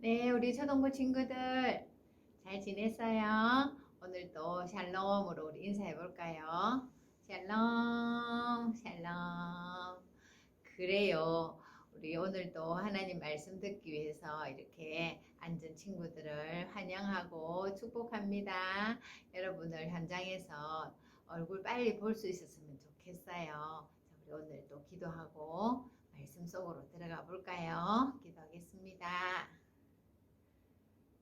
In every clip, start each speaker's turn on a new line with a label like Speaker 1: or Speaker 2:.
Speaker 1: 네, 우리 초등부 친구들 잘 지냈어요? 오늘도 샬롬으로 우리 인사해 볼까요? 샬롬, 샬롬. 그래요. 우리 오늘도 하나님 말씀 듣기 위해서 이렇게 앉은 친구들을 환영하고 축복합니다. 여러분을 현장에서 얼굴 빨리 볼 수 있었으면 좋겠어요. 자, 우리 오늘도 기도하고 말씀 속으로 들어가 볼까요? 기도하겠습니다.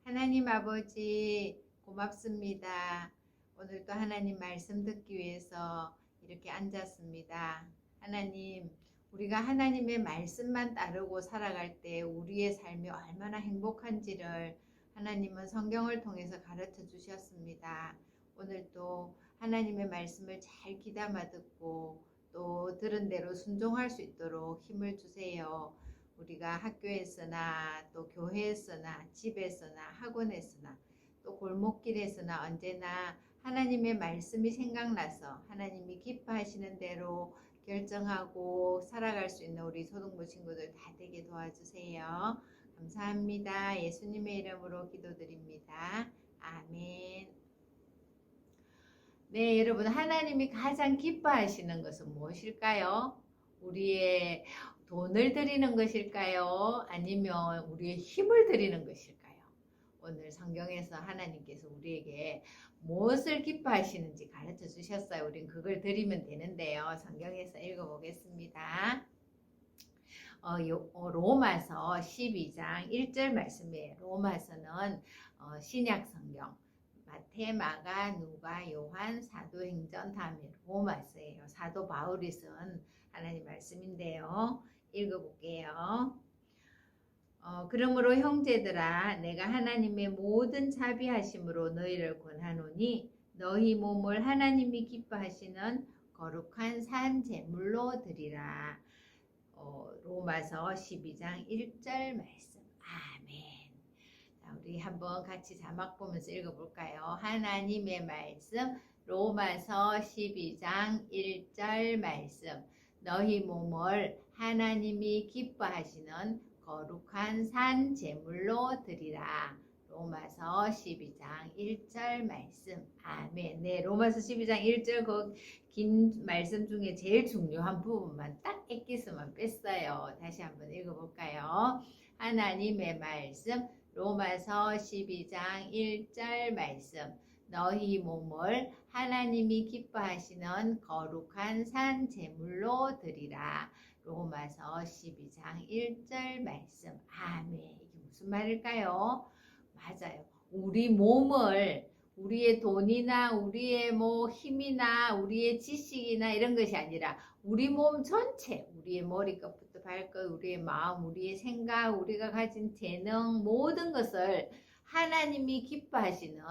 Speaker 1: 하나님 아버지 고맙습니다. 오늘도 하나님 말씀 듣기 위해서 이렇게 앉았습니다. 하나님, 우리가 하나님의 말씀만 따르고 살아갈 때 우리의 삶이 얼마나 행복한지를 하나님은 성경을 통해서 가르쳐 주셨습니다. 오늘도 하나님의 말씀을 잘 귀담아 듣고 또 들은 대로 순종할 수 있도록 힘을 주세요. 우리가 학교에서나 또 교회에서나 집에서나 학원에서나 또 골목길에서나 언제나 하나님의 말씀이 생각나서 하나님이 기뻐하시는 대로 결정하고 살아갈 수 있는 우리 초등부 친구들 다 되게 도와주세요. 감사합니다. 예수님의 이름으로 기도드립니다. 아멘. 네, 여러분, 하나님이 가장 기뻐하시는 것은 무엇일까요? 우리의 돈을 드리는 것일까요? 아니면 우리의 힘을 드리는 것일까요? 오늘 성경에서 하나님께서 우리에게 무엇을 기뻐하시는지 가르쳐 주셨어요. 우린 그걸 드리면 되는데요. 성경에서 읽어보겠습니다. 로마서 12장 1절 말씀이에요. 로마서는 신약 성경. 마태, 마가, 누가, 요한, 사도행전, 다음에 로마서예요. 사도 바울이 쓴 하나님 말씀인데요. 읽어볼게요. 그러므로 형제들아, 내가 하나님의 모든 자비하심으로 너희를 권하노니 너희 몸을 하나님이 기뻐하시는 거룩한 산 제물로 드리라. 로마서 12장 1절 말씀. 아멘. 우리 한번 같이 자막 보면서 읽어볼까요? 하나님의 말씀 로마서 12장 1절 말씀. 너희 몸을 하나님이 기뻐하시는 거룩한 산 제물로 드리라. 로마서 12장 1절 말씀. 아멘. 네, 로마서 12장 1절 그 긴 말씀 중에 제일 중요한 부분만 딱 엑기스만 뺐어요. 다시 한번 읽어볼까요? 하나님의 말씀 로마서 12장 1절 말씀. 너희 몸을 하나님이 기뻐하시는 거룩한 산 제물로 드리라. 로마서 12장 1절 말씀. 아멘. 이게 무슨 말일까요? 맞아요. 우리 몸을 우리의 돈이나 우리의 힘이나 우리의 지식이나 이런 것이 아니라 우리 몸 전체, 우리의 머리끝부터 발끝, 우리의 마음, 우리의 생각, 우리가 가진 재능 모든 것을 하나님이 기뻐하시는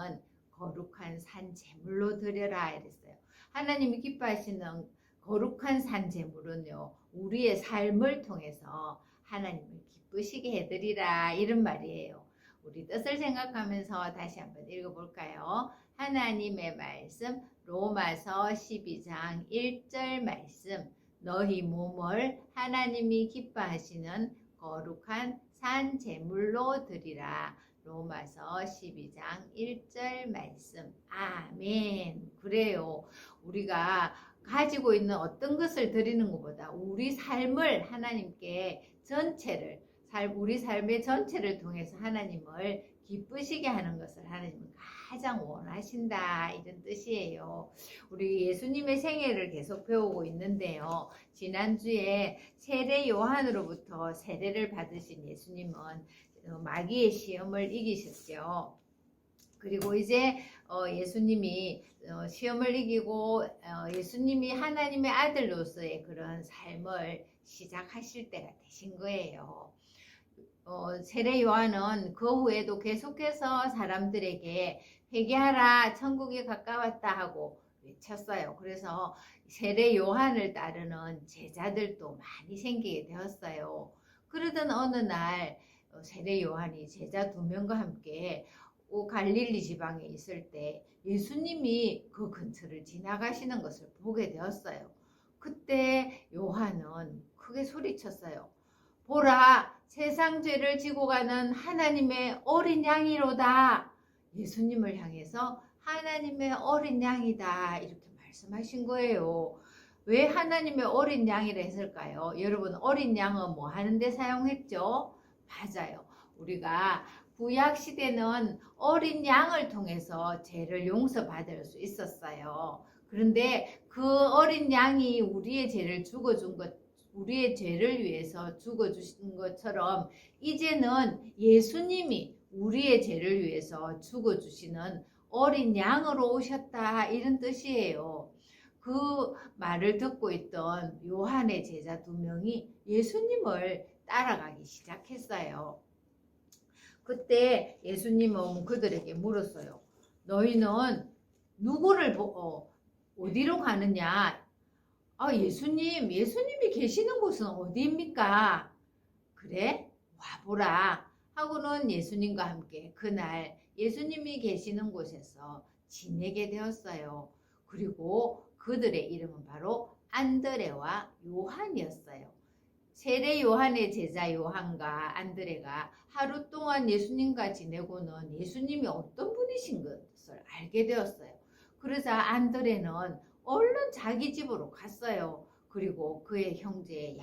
Speaker 1: 거룩한 산 제물로 드려라 이랬어요. 하나님이 기뻐하시는 거룩한 산 제물은요, 우리의 삶을 통해서 하나님을 기쁘시게 해드리라 이런 말이에요. 우리 뜻을 생각하면서 다시 한번 읽어볼까요? 하나님의 말씀 로마서 12장 1절 말씀. 너희 몸을 하나님이 기뻐하시는 거룩한 산 제물로 드리라. 로마서 12장 1절 말씀. 아멘. 그래요. 우리가 가지고 있는 어떤 것을 드리는 것보다 우리 삶을 하나님께 전체를 우리 삶의 전체를 통해서 하나님을 기쁘시게 하는 것을 하나님은 가장 원하신다 이런 뜻이에요. 우리 예수님의 생애를 계속 배우고 있는데요. 지난주에 세례 요한으로부터 세례를 받으신 예수님은 마귀의 시험을 이기셨죠. 그리고 이제 예수님이 시험을 이기고 예수님이 하나님의 아들로서의 그런 삶을 시작하실 때가 되신 거예요. 세례 요한은 그 후에도 계속해서 사람들에게 회개하라 천국이 가까웠다 하고 외쳤어요. 그래서 세례 요한을 따르는 제자들도 많이 생기게 되었어요. 그러던 어느 날 세례 요한이 제자 2명과 함께 갈릴리 지방에 있을 때 예수님이 그 근처를 지나가시는 것을 보게 되었어요. 그때 요한은 크게 소리쳤어요. 보라, 세상 죄를 지고 가는 하나님의 어린 양이로다. 예수님을 향해서 하나님의 어린 양이다 이렇게 말씀하신 거예요. 왜 하나님의 어린 양이라 했을까요? 여러분, 어린 양은 뭐 하는데 사용했죠? 맞아요. 우리가 구약 시대는 어린 양을 통해서 죄를 용서받을 수 있었어요. 그런데 그 어린 양이 우리의 죄를 우리의 죄를 위해서 죽어주신 것처럼 이제는 예수님이 우리의 죄를 위해서 죽어주시는 어린 양으로 오셨다 이런 뜻이에요. 그 말을 듣고 있던 요한의 제자 2명이 예수님을 따라가기 시작했어요. 그때 예수님은 그들에게 물었어요. 너희는 누구를 보고 어디로 가느냐? 예수님이 계시는 곳은 어디입니까? 그래? 와보라. 하고는 예수님과 함께 그날 예수님이 계시는 곳에서 지내게 되었어요. 그리고 그들의 이름은 바로 안드레와 요한이었어요. 세례 요한의 제자 요한과 안드레가 하루 동안 예수님과 지내고는 예수님이 어떤 분이신 것을 알게 되었어요. 그래서 안드레는 얼른 자기 집으로 갔어요. 그리고 그의 형제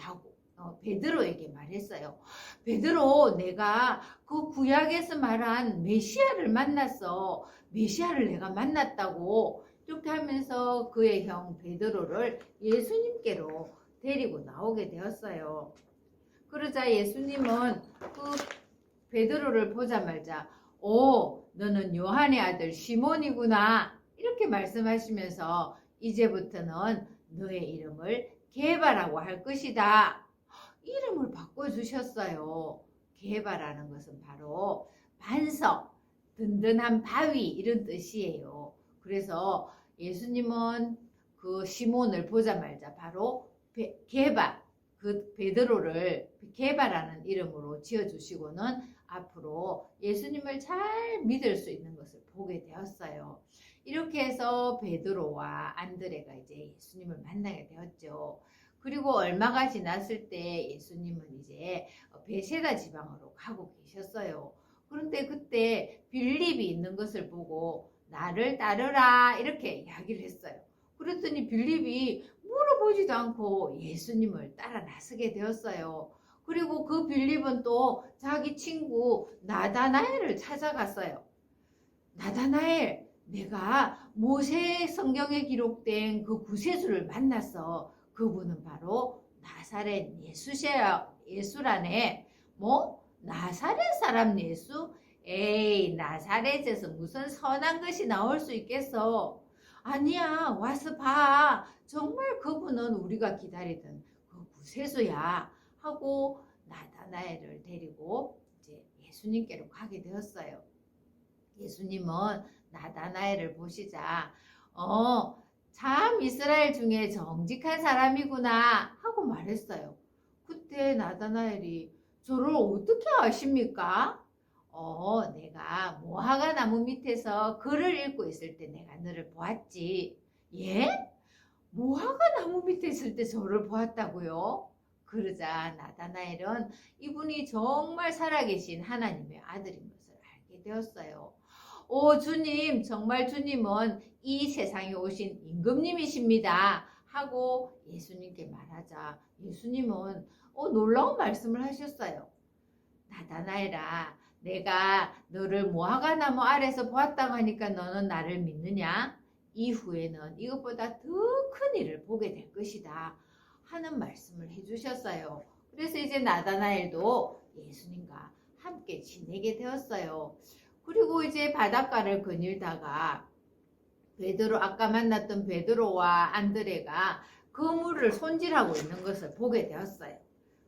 Speaker 1: 베드로에게 말했어요. 베드로, 내가 그 구약에서 말한 메시아를 만났어. 메시아를 내가 만났다고. 이렇게 하면서 그의 형 베드로를 예수님께로 데리고 나오게 되었어요. 그러자 예수님은 그 베드로를 보자마자 너는 요한의 아들 시몬이구나 이렇게 말씀하시면서 이제부터는 너의 이름을 게바라고 할 것이다. 이름을 바꿔주셨어요. 게바라는 것은 바로 반석, 든든한 바위 이런 뜻이에요. 그래서 예수님은 그 시몬을 보자마자 바로 게바, 그 베드로를 게바라는 이름으로 지어주시고는 앞으로 예수님을 잘 믿을 수 있는 것을 보게 되었어요. 이렇게 해서 베드로와 안드레가 이제 예수님을 만나게 되었죠. 그리고 얼마가 지났을 때 예수님은 이제 베세다 지방으로 가고 계셨어요. 그런데 그때 빌립이 있는 것을 보고 나를 따르라 이렇게 이야기를 했어요. 그랬더니 빌립이 물어보지도 않고 예수님을 따라 나서게 되었어요. 그리고 그 빌립은 또 자기 친구 나다나엘을 찾아갔어요. 나다나엘, 내가 모세 성경에 기록된 그 구세주를 만났어. 그분은 바로 나사렛 예수라네. 뭐? 나사렛 사람 예수? 에이, 나사렛에서 무슨 선한 것이 나올 수 있겠어? 아니야, 와서 봐. 정말 그분은 우리가 기다리던 그 구세주야. 하고 나다나엘을 데리고 이제 예수님께로 가게 되었어요. 예수님은 나다나엘을 보시자 참 이스라엘 중에 정직한 사람이구나 하고 말했어요. 그때 나다나엘이 저를 어떻게 아십니까? 내가 무화과 나무 밑에서 글을 읽고 있을 때 내가 너를 보았지. 예? 무화과 나무 밑에 있을 때 저를 보았다고요? 그러자 나다나엘은 이분이 정말 살아계신 하나님의 아들인 것을 알게 되었어요. 주님, 정말 주님은 이 세상에 오신 임금님이십니다. 하고 예수님께 말하자 예수님은 놀라운 말씀을 하셨어요. 나다나엘아, 내가 너를 무화과 나무 아래서 보았다고 하니까 너는 나를 믿느냐? 이후에는 이것보다 더 큰 일을 보게 될 것이다. 하는 말씀을 해주셨어요. 그래서 이제 나다나엘도 예수님과 함께 지내게 되었어요. 그리고 이제 바닷가를 거닐다가 아까 만났던 베드로와 안드레가 그물을 손질하고 있는 것을 보게 되었어요.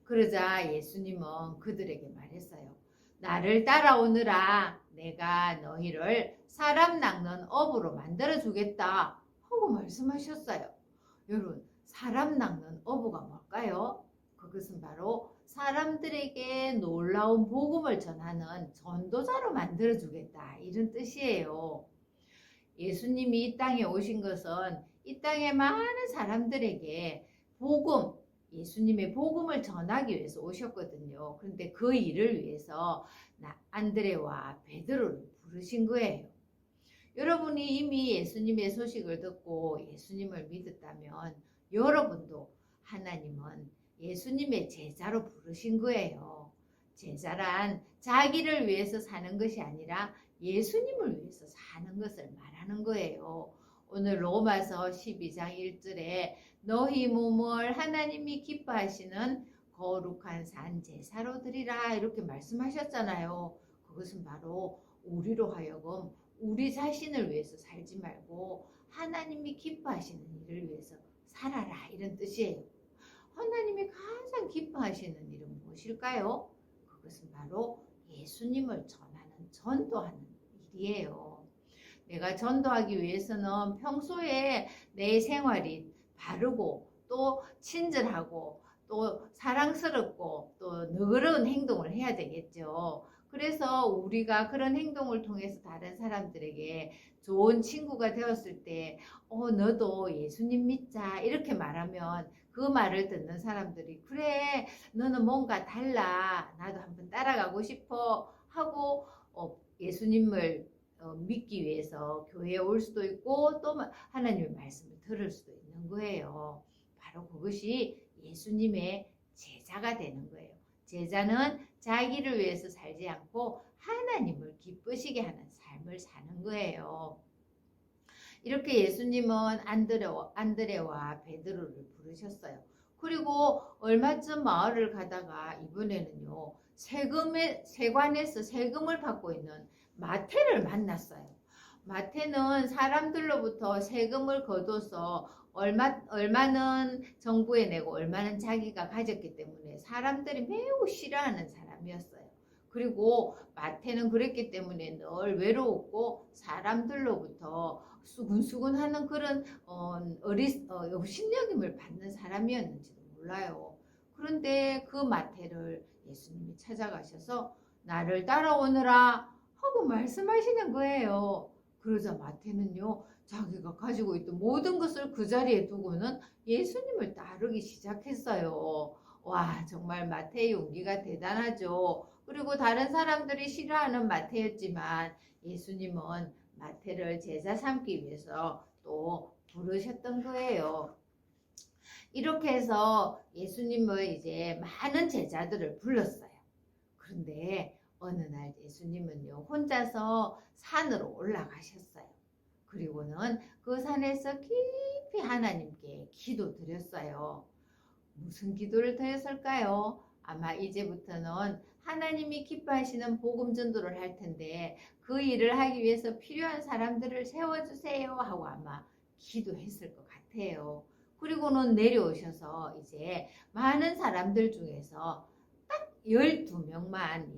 Speaker 1: 그러자 예수님은 그들에게 말했어요. 나를 따라오느라 내가 너희를 사람 낚는 어부로 만들어 주겠다 하고 말씀하셨어요. 여러분, 사람 낚는 어부가 뭘까요? 그것은 바로 사람들에게 놀라운 복음을 전하는 전도자로 만들어 주겠다 이런 뜻이에요. 예수님이 이 땅에 오신 것은 이 땅의 많은 사람들에게 복음, 예수님의 복음을 전하기 위해서 오셨거든요. 그런데 그 일을 위해서 안드레와 베드로를 부르신 거예요. 여러분이 이미 예수님의 소식을 듣고 예수님을 믿었다면 여러분도 하나님은 예수님의 제자로 부르신 거예요. 제자란 자기를 위해서 사는 것이 아니라 예수님을 위해서 사는 것을 말하는 거예요. 오늘 로마서 12장 1절에 너희 몸을 하나님이 기뻐하시는 거룩한 산 제사로 드리라 이렇게 말씀하셨잖아요. 그것은 바로 우리로 하여금 우리 자신을 위해서 살지 말고 하나님이 기뻐하시는 일을 위해서 살아라 이런 뜻이에요. 하나님이 가장 기뻐하시는 일은 무엇일까요? 그것은 바로 예수님을 전하는 전도하는 일이에요. 내가 전도하기 위해서는 평소에 내 생활이 바르고 또 친절하고 또 사랑스럽고 또 너그러운 행동을 해야 되겠죠. 그래서 우리가 그런 행동을 통해서 다른 사람들에게 좋은 친구가 되었을 때 너도 예수님 믿자 이렇게 말하면 그 말을 듣는 사람들이 그래 너는 뭔가 달라 나도 한번 따라가고 싶어 하고 예수님을 믿기 위해서 교회에 올 수도 있고 또 하나님의 말씀을 들을 수도 있는 거예요. 바로 그것이 예수님의 제자가 되는 거예요. 제자는 자기를 위해서 살지 않고 하나님을 기쁘시게 하는 삶을 사는 거예요. 이렇게 예수님은 안드레와 베드로를 부르셨어요. 그리고 얼마 전 마을을 가다가 이번에는요 세관에서 세금을 받고 있는 마태를 만났어요. 마태는 사람들로부터 세금을 거둬서 얼마는 정부에 내고 얼마는 자기가 가졌기 때문에 사람들이 매우 싫어하는 사람이었어요. 그리고 마태는 그랬기 때문에 늘 외로웠고 사람들로부터 수근수근하는 그런 업신여김을 받는 사람이었는지도 몰라요. 그런데 그 마태를 예수님이 찾아가셔서 나를 따라오너라 하고 말씀하시는 거예요. 그러자 마태는요 자기가 가지고 있던 모든 것을 그 자리에 두고는 예수님을 따르기 시작했어요. 와 정말 마태의 용기가 대단하죠. 그리고 다른 사람들이 싫어하는 마태였지만 예수님은 마태를 제자 삼기 위해서 또 부르셨던 거예요. 이렇게 해서 예수님을 이제 많은 제자들을 불렀어요. 그런데 어느 날 예수님은요 혼자서 산으로 올라가셨어요. 그리고는 그 산에서 깊이 하나님께 기도드렸어요. 무슨 기도를 드렸을까요? 아마 이제부터는 하나님이 기뻐하시는 복음 전도를 할 텐데 그 일을 하기 위해서 필요한 사람들을 세워주세요 하고 아마 기도했을 것 같아요. 그리고는 내려오셔서 이제 많은 사람들 중에서 딱 12명만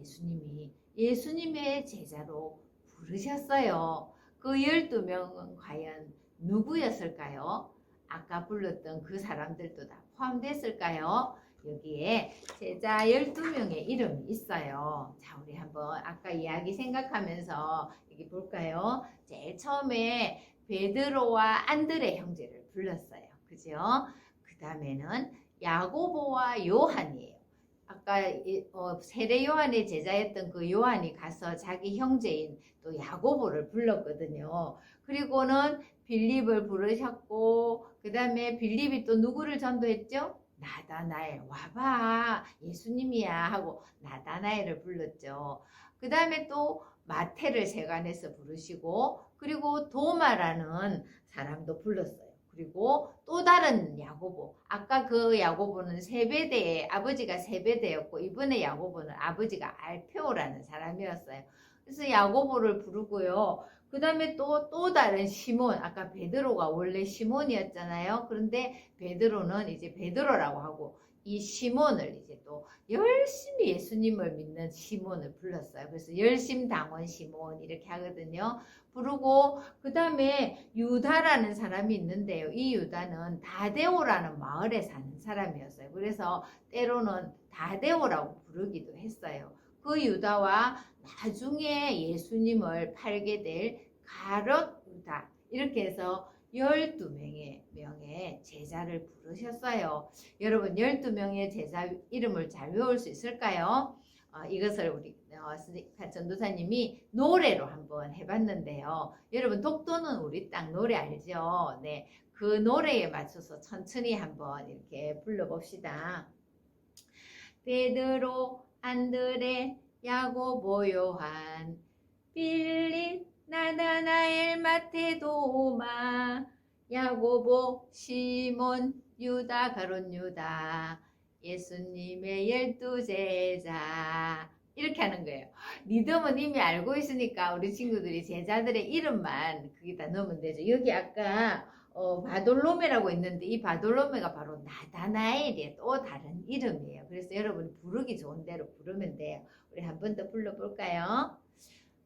Speaker 1: 예수님의 제자로 부르셨어요. 그 12명은 과연 누구였을까요? 아까 불렀던 그 사람들도 다 포함됐을까요? 여기에 제자 12명의 이름이 있어요. 자, 우리 한번 아까 이야기 생각하면서 여기 볼까요? 제일 처음에 베드로와 안드레 형제를 불렀어요. 그죠? 그 다음에는 야고보와 요한이에요. 아까 세례 요한의 제자였던 그 요한이 가서 자기 형제인 또 야고보를 불렀거든요. 그리고는 빌립을 부르셨고 그 다음에 빌립이 또 누구를 전도했죠? 나다나엘 와봐 예수님이야 하고 나다나엘을 불렀죠. 그 다음에 또 마태를 세관에서 부르시고 그리고 도마라는 사람도 불렀어요. 그리고 또 다른 야고보 아까 그 야고보는 세베대의 아버지가 세베대였고 이번에 야고보는 아버지가 알페오라는 사람이었어요. 그래서 야고보를 부르고요. 그 다음에 또 다른 시몬 아까 베드로가 원래 시몬이었잖아요. 그런데 베드로는 이제 베드로라고 하고 이 시몬을 이제 또 열심히 예수님을 믿는 시몬을 불렀어요. 그래서 열심당원 시몬 이렇게 하거든요. 부르고 그 다음에 유다라는 사람이 있는데요. 이 유다는 다데오라는 마을에 사는 사람이었어요. 그래서 때로는 다데오라고 부르기도 했어요. 그 유다와 나중에 예수님을 팔게 될 가롯 유다 이렇게 해서 12명의 제자를 부르셨어요. 여러분 12명의 제자 이름을 잘 외울 수 있을까요? 이것을 우리 전도사님이 노래로 한번 해봤는데요. 여러분 독도는 우리 땅 노래 알죠? 네, 그 노래에 맞춰서 천천히 한번 이렇게 불러봅시다. 베드로, 안드레, 야고보, 요한, 빌립, 나다나엘, 마테, 도마, 야고보, 시몬, 유다, 가롯 유다, 예수님의 12제자. 이렇게 하는 거예요. 리듬은 이미 알고 있으니까 우리 친구들이 제자들의 이름만 거기다 넣으면 되죠. 여기 아까 바돌로메라고 있는데 이 바돌로메가 바로 나다나엘의 또 다른 이름이에요. 그래서 여러분이 부르기 좋은 대로 부르면 돼요. 우리 한 번 더 불러볼까요?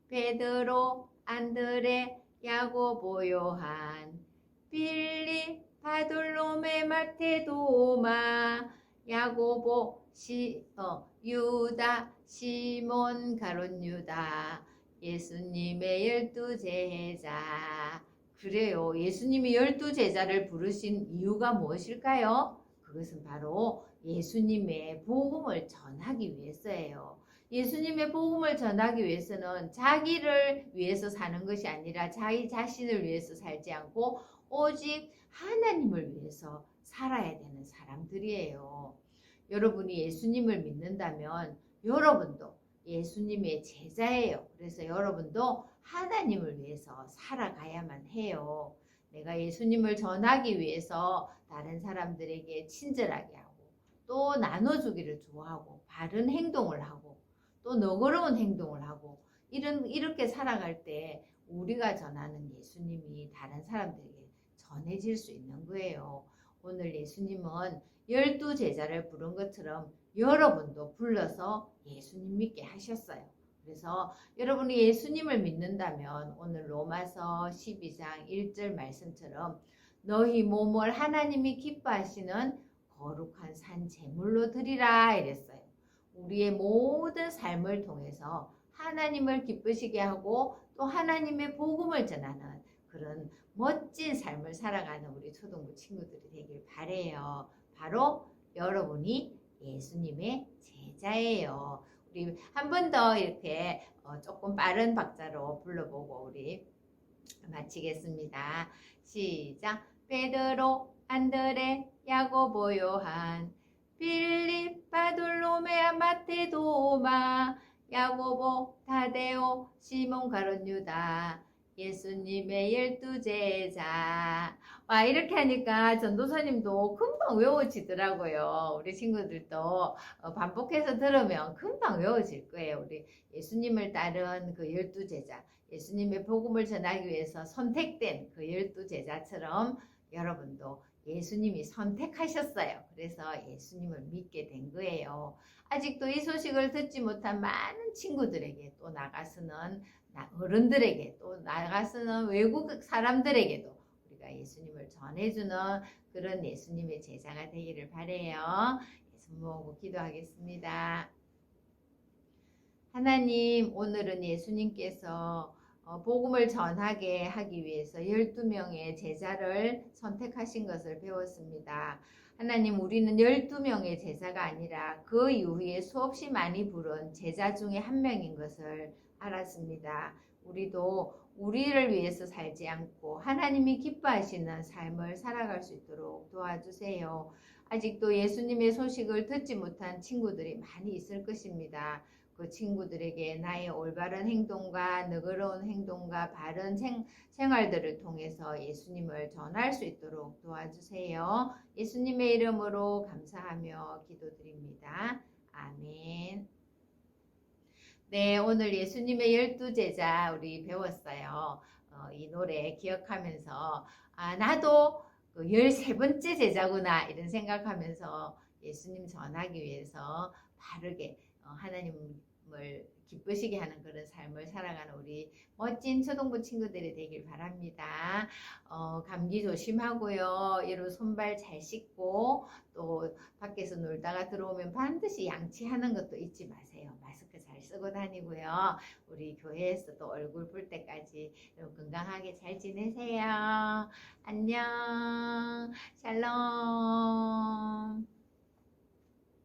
Speaker 1: 베드로, 안드레, 야고보, 요한, 빌립, 바돌로메, 마테, 도마, 야고보, 유다, 시몬, 가롯 유다, 예수님의 12제자. 그래요. 예수님이 12제자를 부르신 이유가 무엇일까요? 그것은 바로 예수님의 복음을 전하기 위해서예요. 예수님의 복음을 전하기 위해서는 자기를 위해서 사는 것이 아니라 자기 자신을 위해서 살지 않고 오직 하나님을 위해서 살아야 되는 사람들이에요. 여러분이 예수님을 믿는다면 여러분도 예수님의 제자예요. 그래서 여러분도 하나님을 위해서 살아가야만 해요. 내가 예수님을 전하기 위해서 다른 사람들에게 친절하게 하고 또 나눠주기를 좋아하고 바른 행동을 하고 또 너그러운 행동을 하고 이렇게 살아갈 때 우리가 전하는 예수님이 다른 사람들에게 전해질 수 있는 거예요. 오늘 예수님은 12제자를 부른 것처럼 여러분도 불러서 예수님 믿게 하셨어요. 그래서 여러분이 예수님을 믿는다면 오늘 로마서 12장 1절 말씀처럼 너희 몸을 하나님이 기뻐하시는 거룩한 산 제물로 드리라 이랬어요. 우리의 모든 삶을 통해서 하나님을 기쁘시게 하고 또 하나님의 복음을 전하는 그런 멋진 삶을 살아가는 우리 초등부 친구들이 되길 바래요. 바로 여러분이 예수님의 제자예요. 우리 한 번 더 이렇게 조금 빠른 박자로 불러보고 우리 마치겠습니다. 시작. 베드로, 안드레, 야고보, 요한, 빌립, 바돌로메, 마테, 도마, 야고보, 타데오, 시몬, 가롯 유다, 예수님의 12제자. 와, 이렇게 하니까 전도사님도 금방 외워지더라고요. 우리 친구들도 반복해서 들으면 금방 외워질 거예요. 우리 예수님을 따른 그 12제자, 예수님의 복음을 전하기 위해서 선택된 그 12제자처럼 여러분도 예수님이 선택하셨어요. 그래서 예수님을 믿게 된 거예요. 아직도 이 소식을 듣지 못한 많은 친구들에게 또 나가서는 어른들에게 또 나가서는 외국 사람들에게도 우리가 예수님을 전해주는 그런 예수님의 제자가 되기를 바라요. 손 모으고 기도하겠습니다. 하나님, 오늘은 예수님께서 복음을 전하게 하기 위해서 12명의 제자를 선택하신 것을 배웠습니다. 하나님, 우리는 12명의 제자가 아니라 그 이후에 수없이 많이 부른 제자 중에 한 명인 것을 알았습니다. 우리도 우리를 위해서 살지 않고 하나님이 기뻐하시는 삶을 살아갈 수 있도록 도와주세요. 아직도 예수님의 소식을 듣지 못한 친구들이 많이 있을 것입니다. 그 친구들에게 나의 올바른 행동과 너그러운 행동과 바른 생활들을 통해서 예수님을 전할 수 있도록 도와주세요. 예수님의 이름으로 감사하며 기도드립니다. 아멘. 네, 오늘 예수님의 12제자 우리 배웠어요. 이 노래 기억하면서 나도 그 13번째 제자구나 이런 생각하면서 예수님 전하기 위해서 바르게 하나님 기쁘시게 하는 그런 삶을 살아가는 우리 멋진 초등부 친구들이 되길 바랍니다. 감기 조심하고요. 이런 손발 잘 씻고 또 밖에서 놀다가 들어오면 반드시 양치하는 것도 잊지 마세요. 마스크 잘 쓰고 다니고요. 우리 교회에서 또 얼굴 볼 때까지 건강하게 잘 지내세요. 안녕. 샬롬.